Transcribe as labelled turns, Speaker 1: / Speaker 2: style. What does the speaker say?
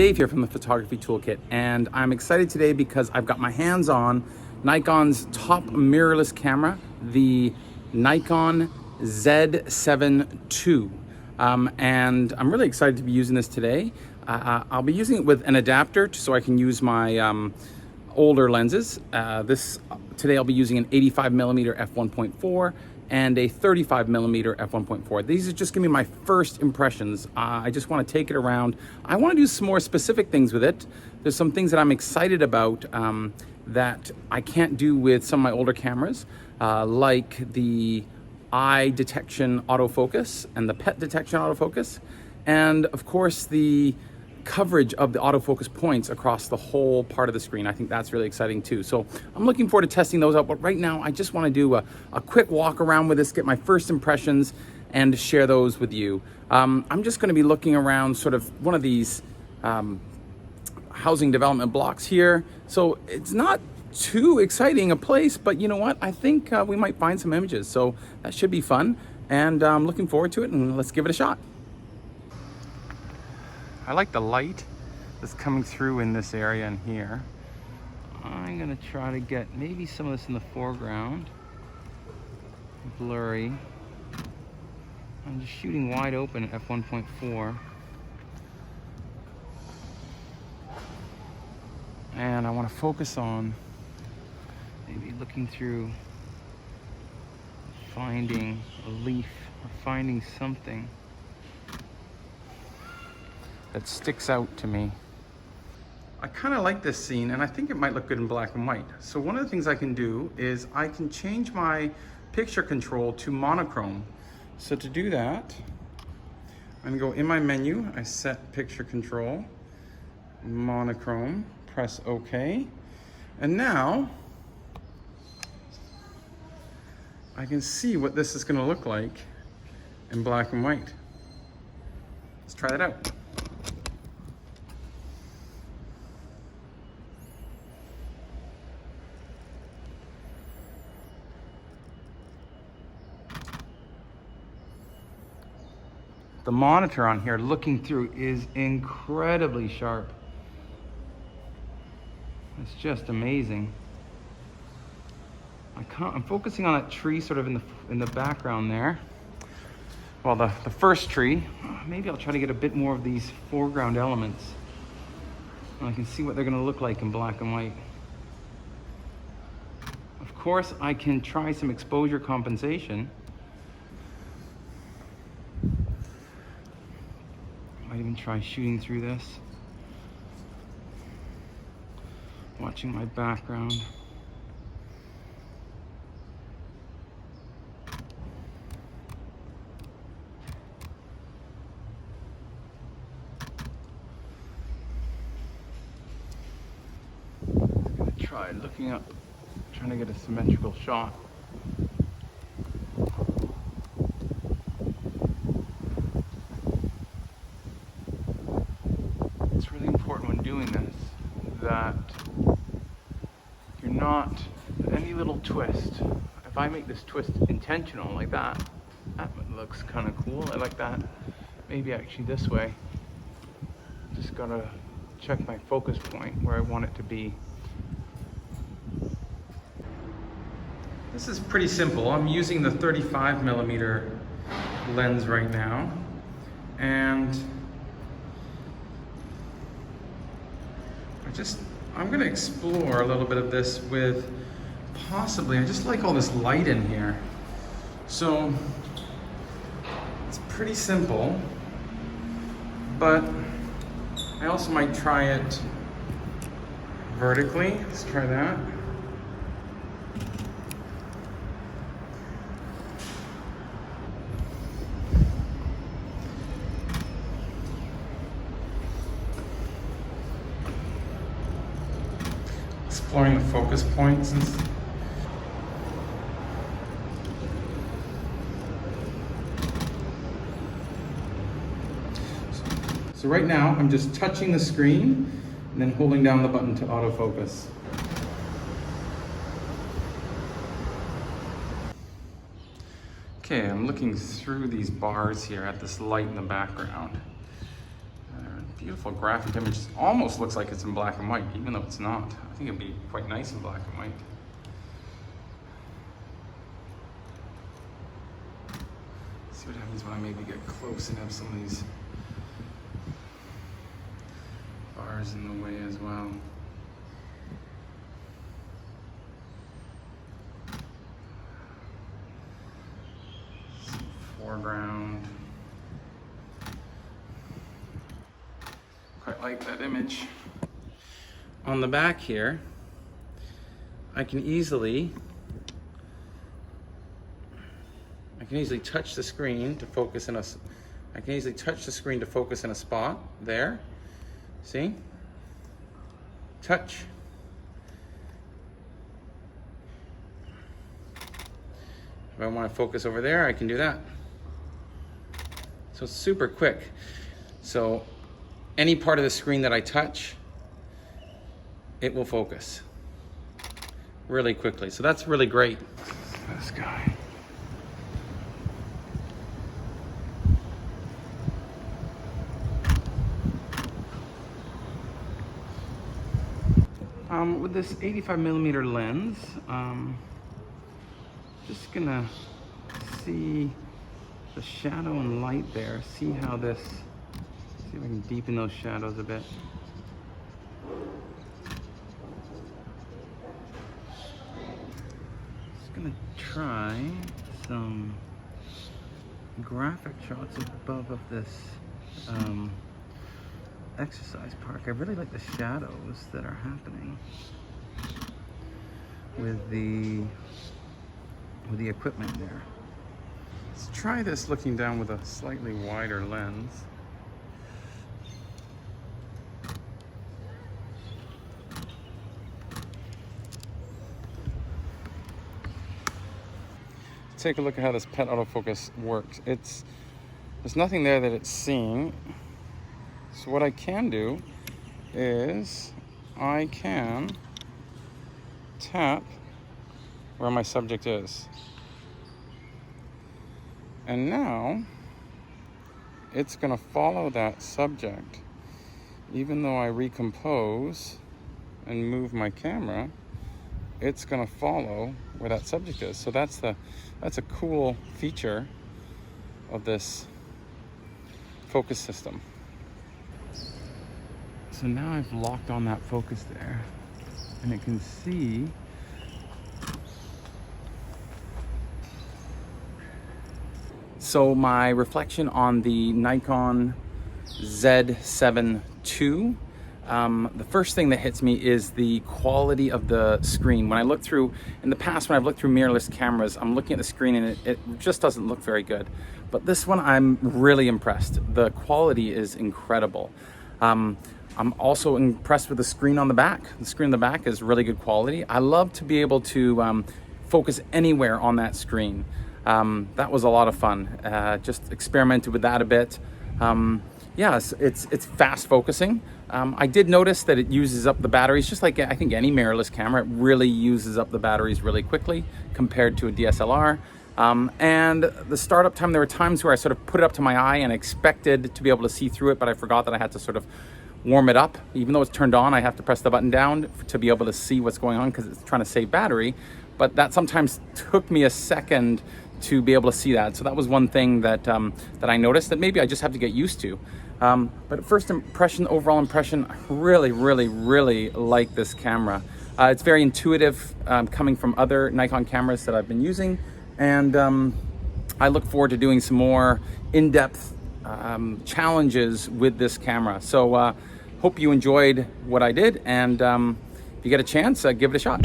Speaker 1: Dave here from the Photography Toolkit, and I'm excited today because I've got my hands on Nikon's top mirrorless camera, the Nikon Z7ii. And I'm really excited to be using this today. I'll be using it with an adapter so I can use my older lenses. Today I'll be using an 85mm f1.4 and a 35mm f1.4. These are just gonna be my first impressions. I just wanna take it around. I wanna do some more specific things with it. There's some things that I'm excited about that I can't do with some of my older cameras, like the eye detection autofocus and the pet detection autofocus, and of course the coverage of the autofocus points across the whole part of the screen. I think that's really exciting too. So I'm looking forward to testing those out, but right now I just want to do a quick walk around with this, get my first impressions and share those with you. I'm just going to be looking around sort of one of these housing development blocks here. So it's not too exciting a place, but you know what? I think we might find some images. So that should be fun, and I'm looking forward to it, and let's give it a shot. I like the light that's coming through in this area in here. I'm gonna try to get maybe some of this in the foreground. Blurry. I'm just shooting wide open at f1.4. And I wanna focus on maybe looking through, finding a leaf or finding something that sticks out to me. I kind of like this scene, and I think it might look good in black and white. So one of the things I can do is I can change my picture control to monochrome. So to do that, I'm gonna go in my menu, I set picture control, monochrome, press OK. And now I can see what this is gonna look like in black and white. Let's try that out. The monitor on here looking through is incredibly sharp. It's just amazing. I'm focusing on that tree sort of in the background there. Well, the first tree. Maybe I'll try to get a bit more of these foreground elements, and I can see what they're gonna look like in black and white. Of course, I can try some exposure compensation. Might even try shooting through this, watching my background. I'm gonna try looking up, trying to get a symmetrical shot. It's really important when doing this that you're not any little twist. If I make this twist intentional like that looks kind of cool. I like that. Maybe actually this way. Just gotta check my focus point where I want it to be. This is pretty simple. I'm using the 35mm lens right now, and I'm gonna explore a little bit of this with possibly, I just like all this light in here. So it's pretty simple, but I also might try it vertically. Let's try that. Exploring the focus points and so right now I'm just touching the screen and then holding down the button to autofocus. Okay, I'm looking through these bars here at this light in the background. Beautiful graphic image. Almost looks like it's in black and white, even though it's not. I think it'd be quite nice in black and white. Let's see what happens when I maybe get close and have some of these bars in the way as well. Some foreground. Quite like that image. On the back here, I can easily touch the screen to focus in a spot there. See? Touch. If I want to focus over there, I can do that. So it's super quick. So any part of the screen that I touch, it will focus really quickly. So that's really great. This guy. With this 85mm lens, just gonna see the shadow and light there. See if I can deepen those shadows a bit. Just gonna try some graphic shots above of this exercise park. I really like the shadows that are happening with the equipment there. Let's try this looking down with a slightly wider lens. Take a look at how this pet autofocus works. There's nothing there that it's seeing. So what I can do is I can tap where my subject is. And now it's gonna follow that subject. Even though I recompose and move my camera, it's gonna follow where that subject is. So that's a cool feature of this focus system. So now I've locked on that focus there, and it can see so my reflection on the Nikon Z7ii. The first thing that hits me is the quality of the screen. When I look through, in the past when I've looked through mirrorless cameras, I'm looking at the screen and it just doesn't look very good. But this one, I'm really impressed. The quality is incredible. I'm also impressed with the screen on the back. The screen on the back is really good quality. I love to be able to focus anywhere on that screen. That was a lot of fun. Just experimented with that a bit. Yes, it's fast focusing. I did notice that it uses up the batteries, just like I think any mirrorless camera. It really uses up the batteries really quickly compared to a DSLR. And the startup time, there were times where I sort of put it up to my eye and expected to be able to see through it, but I forgot that I had to sort of warm it up. Even though it's turned on, I have to press the button down to be able to see what's going on because it's trying to save battery. But that sometimes took me a second to be able to see that. So that was one thing that that I noticed that maybe I just have to get used to. But first impression, overall impression, I really like this camera. It's very intuitive, coming from other Nikon cameras that I've been using. And I look forward to doing some more in-depth challenges with this camera. So hope you enjoyed what I did. And if you get a chance, give it a shot.